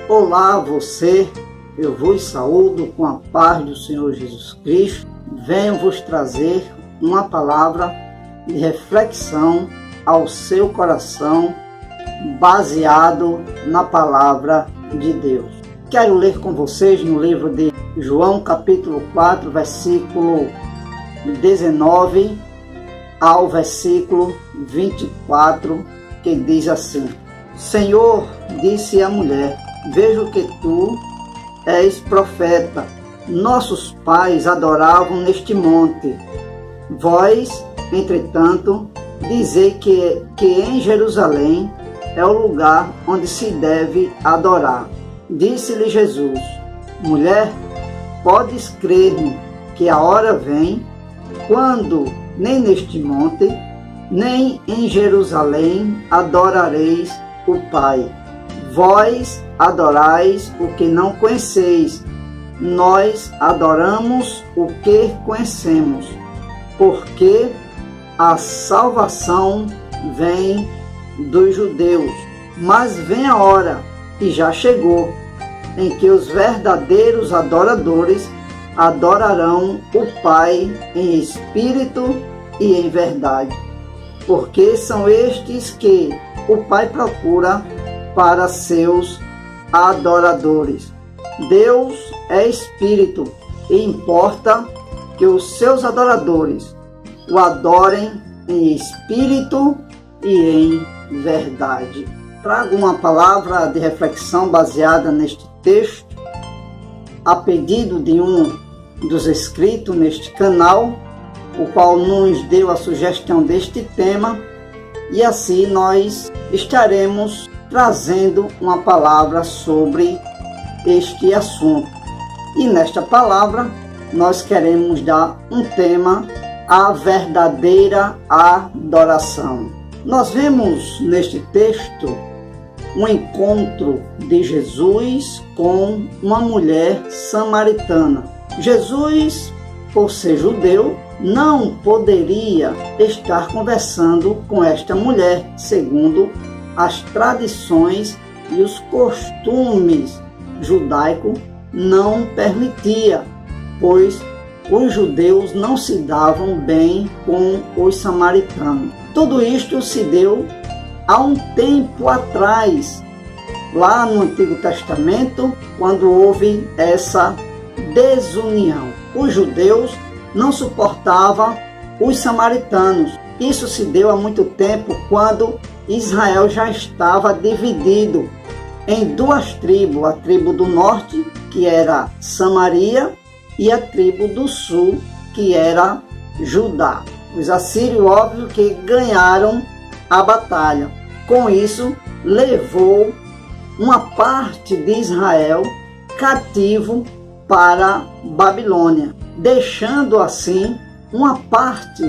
Olá você, eu vos saúdo com a paz do Senhor Jesus Cristo. Venho vos trazer uma palavra de reflexão ao seu coração, baseado na palavra de Deus. Quero ler com vocês no livro de João, capítulo 4, versículo 19 ao versículo 24, que diz assim: Senhor, disse a mulher, vejo que tu és profeta. Nossos pais adoravam neste monte. Vós, entretanto, dizei que em Jerusalém é o lugar onde se deve adorar. Disse-lhe Jesus: Mulher, podes crer-me que a hora vem, quando nem neste monte, nem em Jerusalém adorareis o Pai. Vós adorais o que não conheceis, nós adoramos o que conhecemos, porque a salvação vem dos judeus. Mas vem a hora, e já chegou, em que os verdadeiros adoradores adorarão o Pai em espírito e em verdade, porque são estes que o Pai procura para seus adoradores. Deus é espírito e importa que os seus adoradores o adorem em espírito e em verdade. Trago uma palavra de reflexão baseada neste texto, a pedido de um dos inscritos neste canal, o qual nos deu a sugestão deste tema, e assim nós estaremos trazendo uma palavra sobre este assunto. E nesta palavra nós queremos dar um tema: a verdadeira adoração. Nós vemos neste texto um encontro de Jesus com uma mulher samaritana. Jesus, por ser judeu, não poderia estar conversando com esta mulher, segundo as tradições e os costumes judaicos não permitia, pois os judeus não se davam bem com os samaritanos. Tudo isto se deu há um tempo atrás, lá no Antigo Testamento, quando houve essa desunião. Os judeus não suportavam os samaritanos. Isso se deu há muito tempo, quando Israel já estava dividido em duas tribos, a tribo do norte, que era Samaria, e a tribo do sul, que era Judá. Os assírios, óbvio, que ganharam a batalha. Com isso, levou uma parte de Israel cativo para Babilônia, deixando assim uma parte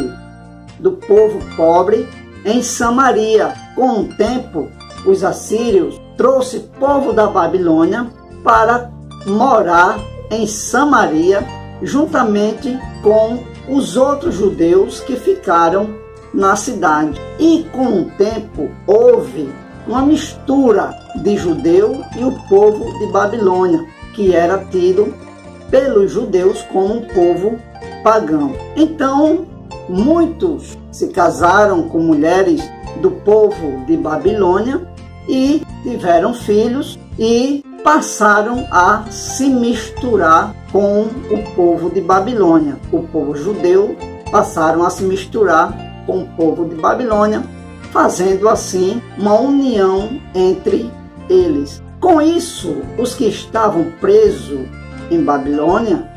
do povo pobre em Samaria. Com o tempo, os assírios trouxeram o povo da Babilônia para morar em Samaria, juntamente com os outros judeus que ficaram na cidade. E com o tempo houve uma mistura de judeu e o povo de Babilônia, que era tido pelos judeus como um povo pagão. Então, muitos se casaram com mulheres do povo de Babilônia e tiveram filhos e passaram a se misturar com o povo de Babilônia. O povo judeu passaram a se misturar com o povo de Babilônia, fazendo assim uma união entre eles. Com isso, os que estavam presos em Babilônia,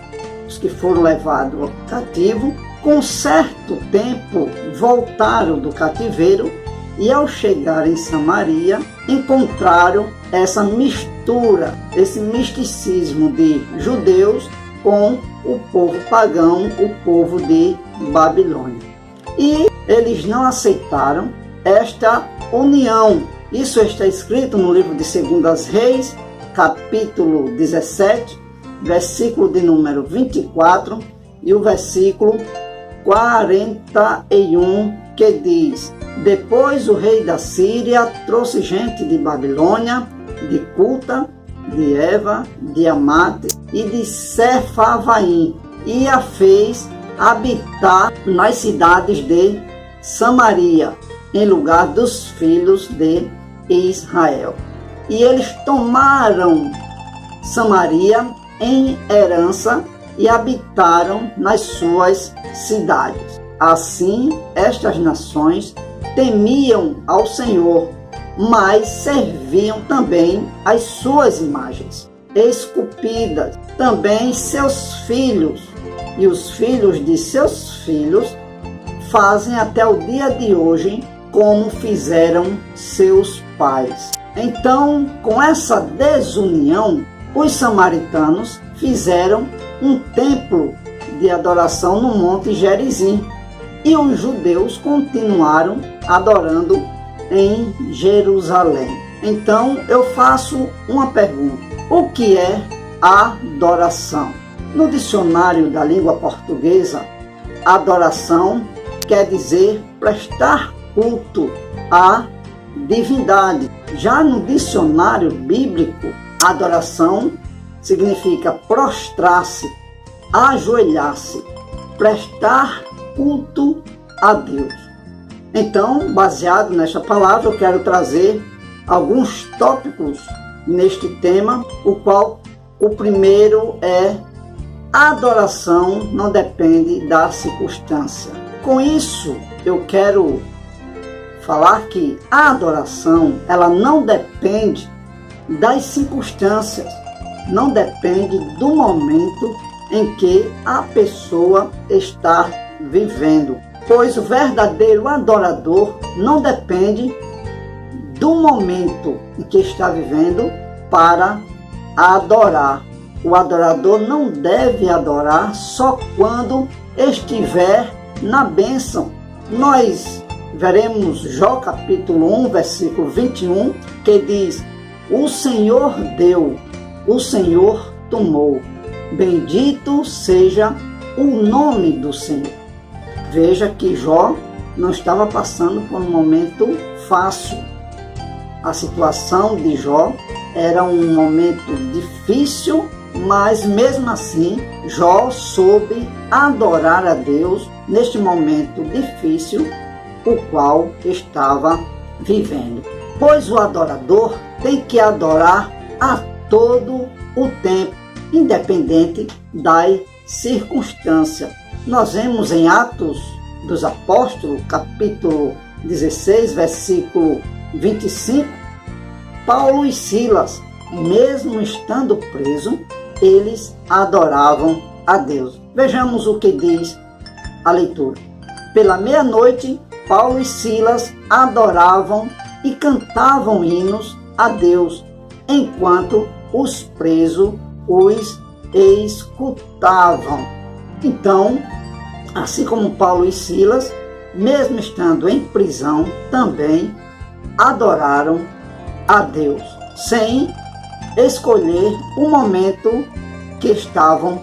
os que foram levados ao cativo, com certo tempo voltaram do cativeiro e, ao chegar em Samaria, encontraram essa mistura, esse misticismo de judeus com o povo pagão, o povo de Babilônia. E eles não aceitaram esta união. Isso está escrito no livro de 2 Reis, capítulo 17, versículo de número 24, e o versículo 41, que diz: depois o rei da Síria trouxe gente de Babilônia, de Cuta, de Eva, de Amate e de Sefarvaim, e a fez habitar nas cidades de Samaria, em lugar dos filhos de Israel. E eles tomaram Samaria em herança e habitaram nas suas cidades. Assim, estas nações temiam ao Senhor, mas serviam também as suas imagens esculpidas. Também seus filhos e os filhos de seus filhos fazem até o dia de hoje como fizeram seus pais. Então, com essa desunião, os samaritanos fizeram um templo de adoração no Monte Gerizim e os judeus continuaram adorando em Jerusalém. Então, eu faço uma pergunta: o que é adoração? No dicionário da língua portuguesa, adoração quer dizer prestar culto à divindade. Já no dicionário bíblico, adoração significa prostrar-se, ajoelhar-se, prestar culto a Deus. Então, baseado nesta palavra, eu quero trazer alguns tópicos neste tema, o qual o primeiro é: a adoração não depende da circunstância. Com isso, eu quero falar que a adoração, ela não depende das circunstâncias, não depende do momento em que a pessoa está vivendo, pois o verdadeiro adorador não depende do momento em que está vivendo para adorar. O adorador não deve adorar só quando estiver na bênção. Nós veremos Jó capítulo 1, versículo 21, que diz: o Senhor deu, o Senhor tomou, bendito seja o nome do Senhor. Veja que Jó não estava passando por um momento fácil. A situação de Jó era um momento difícil, mas mesmo assim Jó soube adorar a Deus neste momento difícil o qual estava vivendo. Pois o adorador tem que adorar a todo o tempo, independente das circunstâncias. Nós vemos em Atos dos Apóstolos, capítulo 16, versículo 25, Paulo e Silas, mesmo estando presos, eles adoravam a Deus. Vejamos o que diz a leitura. Pela meia-noite, Paulo e Silas adoravam e cantavam hinos a Deus, enquanto os presos os escutavam. Então, assim como Paulo e Silas, mesmo estando em prisão, também adoraram a Deus, sem escolher o momento que estavam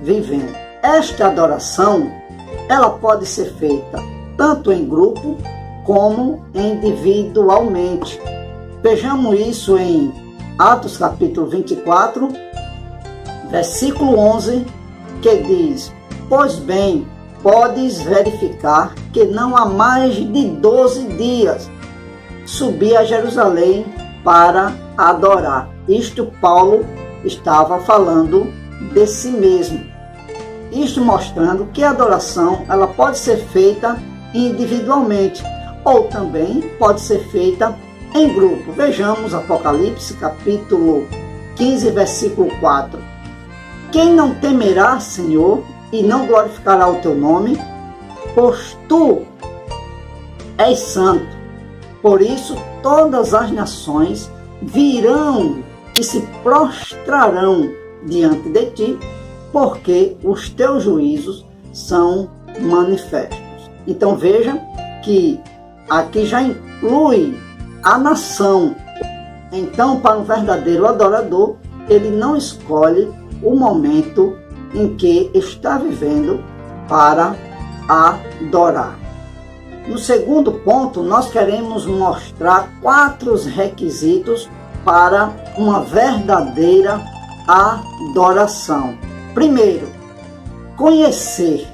vivendo. Esta adoração, ela pode ser feita tanto em grupo como individualmente. Vejamos isso em Atos capítulo 24, versículo 11, que diz: pois bem, podes verificar que não há mais de 12 dias subi a Jerusalém para adorar. Isto Paulo estava falando de si mesmo. Isto mostrando que a adoração ela pode ser feita individualmente ou também pode ser feita em grupo. Vejamos Apocalipse capítulo 15, versículo 4. Quem não temerá, Senhor, e não glorificará o teu nome, pois tu és santo. Por isso todas as nações virão e se prostrarão diante de ti, porque os teus juízos são manifestos. Então veja que aqui já inclui a nação. Então, para um verdadeiro adorador, ele não escolhe o momento em que está vivendo, para adorar. No segundo ponto, nós queremos mostrar 4 requisitos para uma verdadeira adoração. Primeiro, conhecer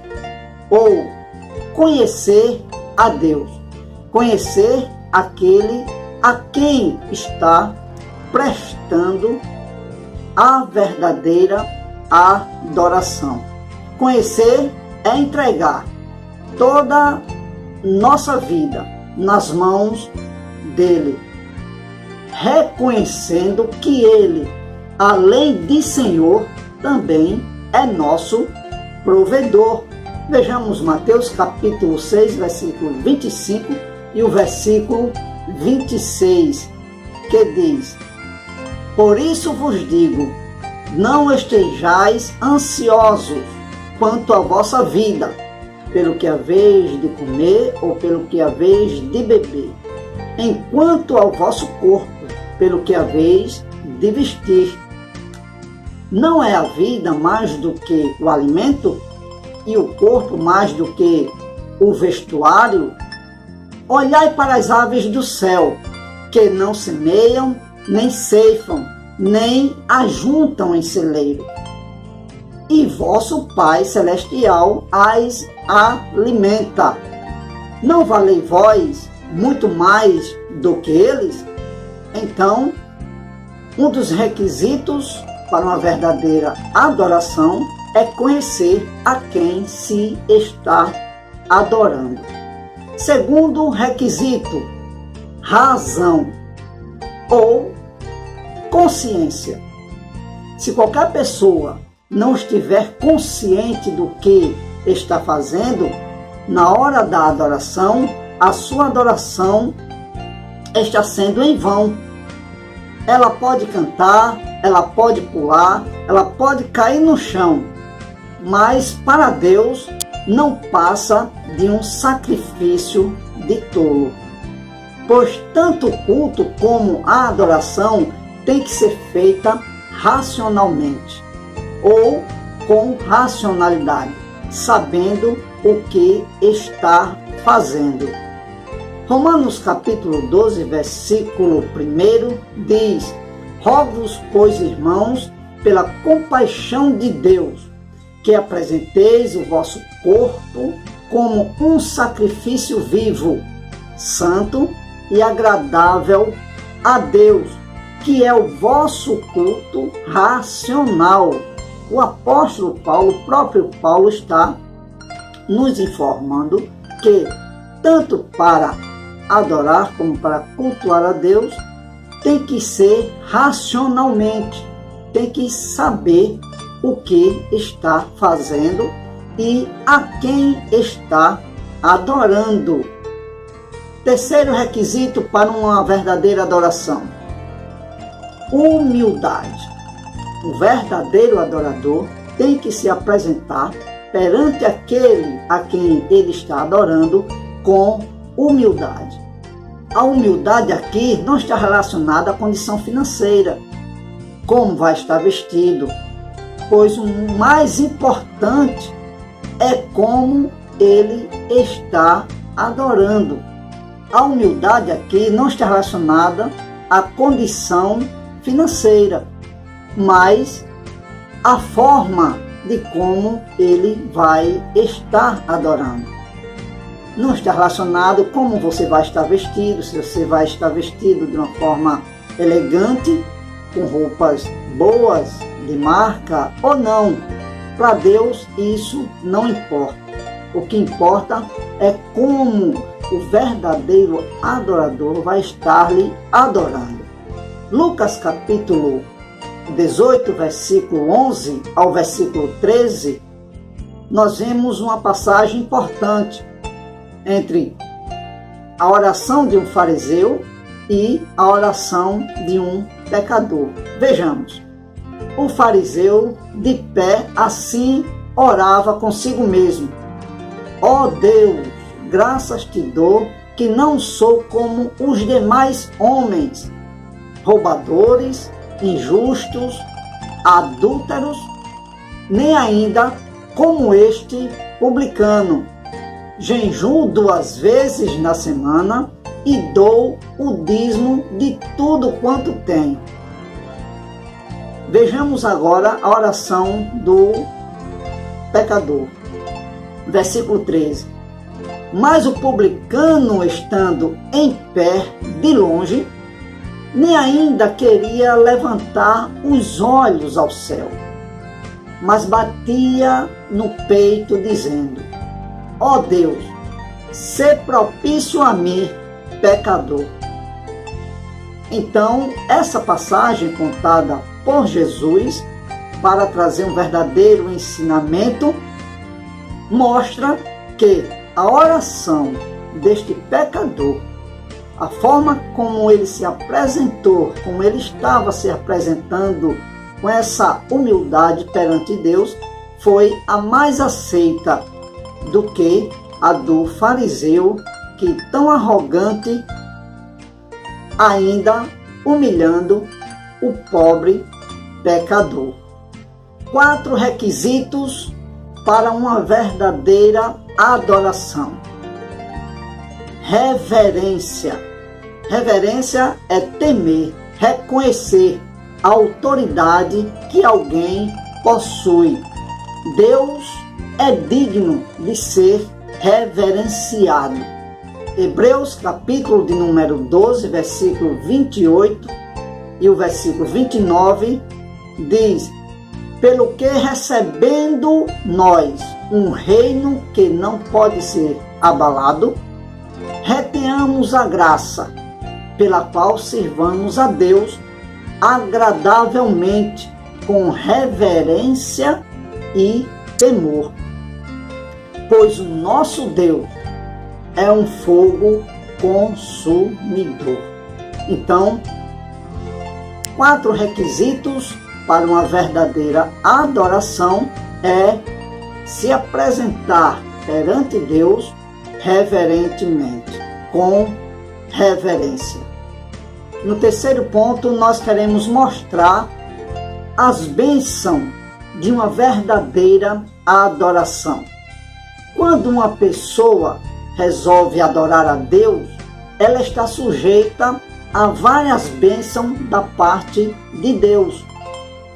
a Deus. Conhecer aquele a quem está prestando a verdadeira adoração. Conhecer é entregar toda nossa vida nas mãos dele, reconhecendo que ele, além de Senhor, também é nosso provedor. Vejamos Mateus capítulo 6, versículo 25 e o versículo 26, que diz: por isso vos digo, não estejais ansiosos quanto à vossa vida, pelo que haveis de comer ou pelo que haveis de beber, enquanto ao vosso corpo, pelo que haveis de vestir. Não é a vida mais do que o alimento e o corpo mais do que o vestuário? Olhai para as aves do céu, que não semeiam, nem ceifam, nem ajuntam em celeiro, e vosso Pai Celestial as alimenta. Não valei vós muito mais do que eles? Então, um dos requisitos para uma verdadeira adoração é conhecer a quem se está adorando. Segundo requisito, razão ou consciência. Se qualquer pessoa não estiver consciente do que está fazendo, na hora da adoração, a sua adoração está sendo em vão. Ela pode cantar, ela pode pular, ela pode cair no chão, mas para Deus não passa de um sacrifício de tolo. Pois tanto o culto como a adoração tem que ser feita racionalmente ou com racionalidade, sabendo o que está fazendo. Romanos capítulo 12, versículo 1 diz: rogo-vos, pois, irmãos, pela compaixão de Deus, que apresenteis o vosso corpo como um sacrifício vivo, santo e agradável a Deus, que é o vosso culto racional. O apóstolo Paulo, o próprio Paulo, está nos informando que tanto para adorar como para cultuar a Deus, tem que ser racionalmente, tem que saber o que está fazendo e a quem está adorando. Terceiro requisito para uma verdadeira adoração: humildade. O verdadeiro adorador tem que se apresentar perante aquele a quem ele está adorando com humildade. A humildade aqui não está relacionada à condição financeira, como vai estar vestido, pois o mais importante é como ele está adorando. A humildade aqui não está relacionada à condição financeira, mas à forma de como ele vai estar adorando. Não está relacionado como você vai estar vestido, se você vai estar vestido de uma forma elegante, com roupas boas, de marca ou não. Para Deus isso não importa. O que importa é como o verdadeiro adorador vai estar lhe adorando. Lucas capítulo 18, versículo 11 ao versículo 13, nós vemos uma passagem importante entre a oração de um fariseu e a oração de um pecador. Vejamos. O fariseu, de pé, assim orava consigo mesmo: ó Deus, graças te dou que não sou como os demais homens, roubadores, injustos, adúlteros, nem ainda como este publicano, jejuo 2 vezes na semana e dou o dízimo de tudo quanto tenho. Vejamos agora a oração do pecador. Versículo 13. Mas o publicano, estando em pé de longe, nem ainda queria levantar os olhos ao céu, mas batia no peito, dizendo: ó Deus, sê propício a mim, pecador. Então, essa passagem contada por Jesus, para trazer um verdadeiro ensinamento, mostra que a oração deste pecador, a forma como ele se apresentou, como ele estava se apresentando com essa humildade perante Deus, foi a mais aceita do que a do fariseu, que tão arrogante, ainda humilhando o pobre pecador. 4 requisitos para uma verdadeira adoração. Reverência. Reverência é temer, reconhecer a autoridade que alguém possui. Deus é digno de ser reverenciado. Hebreus capítulo de número 12, versículo 28 e o versículo 29 diz: pelo que recebendo nós um reino que não pode ser abalado, retenhamos a graça pela qual servamos a Deus agradavelmente, com reverência e temor. Pois o nosso Deus é um fogo consumidor. Então, 4 requisitos para uma verdadeira adoração é se apresentar perante Deus reverentemente, com reverência. No terceiro ponto, nós queremos mostrar as bênçãos de uma verdadeira adoração. Quando uma pessoa resolve adorar a Deus, ela está sujeita a várias bênçãos da parte de Deus.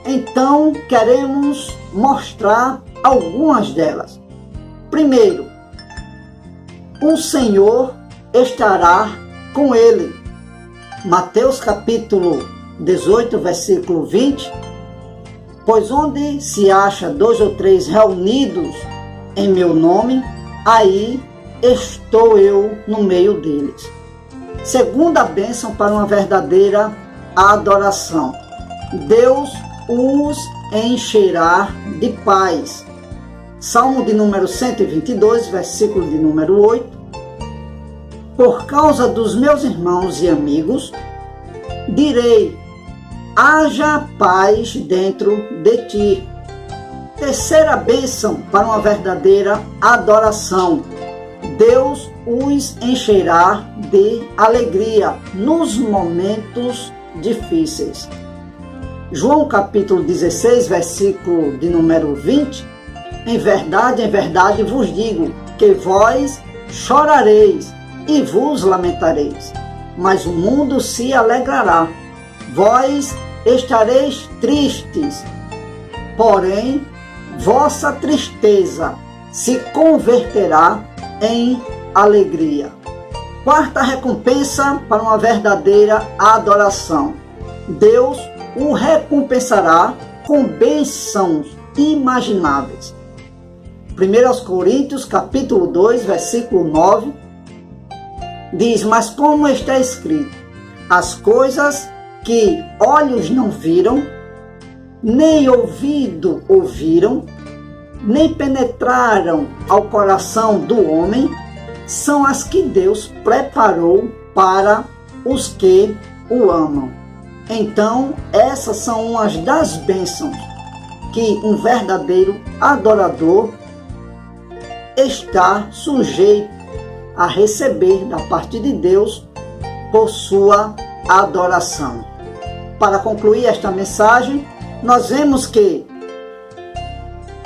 Então, queremos mostrar algumas delas. Primeiro, o Senhor estará com ele. Mateus capítulo 18, versículo 20. Pois onde se acha 2 ou 3 reunidos em meu nome, aí estou eu no meio deles. Segunda bênção para uma verdadeira adoração. Deus os encherá de paz. Salmo de número 122, versículo de número 8. Por causa dos meus irmãos e amigos, direi: haja paz dentro de ti. Terceira bênção para uma verdadeira adoração. Deus os encherá de alegria nos momentos difíceis. João capítulo 16, versículo de número 20. Em verdade vos digo que vós chorareis e vos lamentareis, mas o mundo se alegrará. Vós estareis tristes, porém vossa tristeza se converterá em alegria. Quarta recompensa para uma verdadeira adoração. Deus o recompensará com bênçãos imagináveis. 1 Coríntios capítulo 2, versículo 9, diz: mas como está escrito, as coisas que olhos não viram, nem ouvido ouviram, nem penetraram ao coração do homem, são as que Deus preparou para os que o amam. Então, essas são umas das bênçãos que um verdadeiro adorador está sujeito a receber da parte de Deus por sua adoração. Para concluir esta mensagem, nós vemos que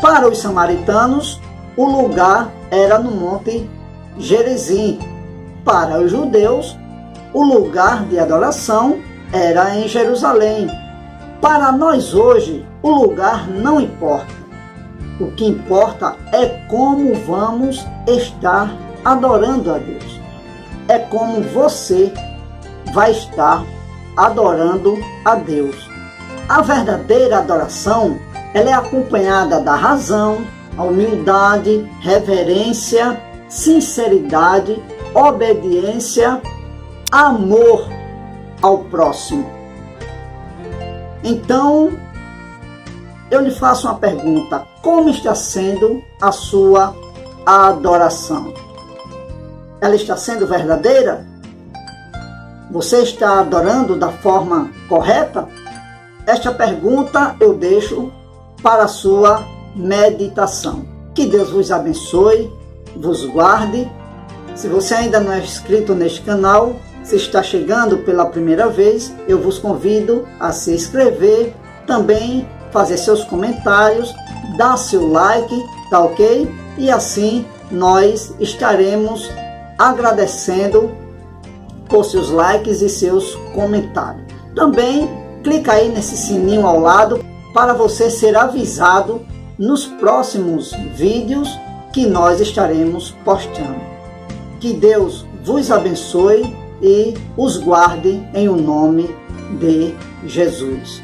para os samaritanos, o lugar era no Monte Gerizim. Para os judeus, o lugar de adoração era em Jerusalém. Para nós hoje, o lugar não importa. O que importa é como vamos estar adorando a Deus. É como você vai estar adorando a Deus. A verdadeira adoração, ela é acompanhada da razão, a humildade, reverência, sinceridade, obediência, amor ao próximo. Então, eu lhe faço uma pergunta: como está sendo a sua adoração? Ela está sendo verdadeira? Você está adorando da forma correta? Esta pergunta eu deixo para a sua meditação. Que Deus vos abençoe, vos guarde. Se você ainda não é inscrito neste canal, se está chegando pela primeira vez, eu vos convido a se inscrever, também fazer seus comentários, dar seu like, tá ok? E assim nós estaremos agradecendo por seus likes e seus comentários. Também clica aí nesse sininho ao lado para você ser avisado nos próximos vídeos que nós estaremos postando. Que Deus vos abençoe e os guarde em o nome de Jesus.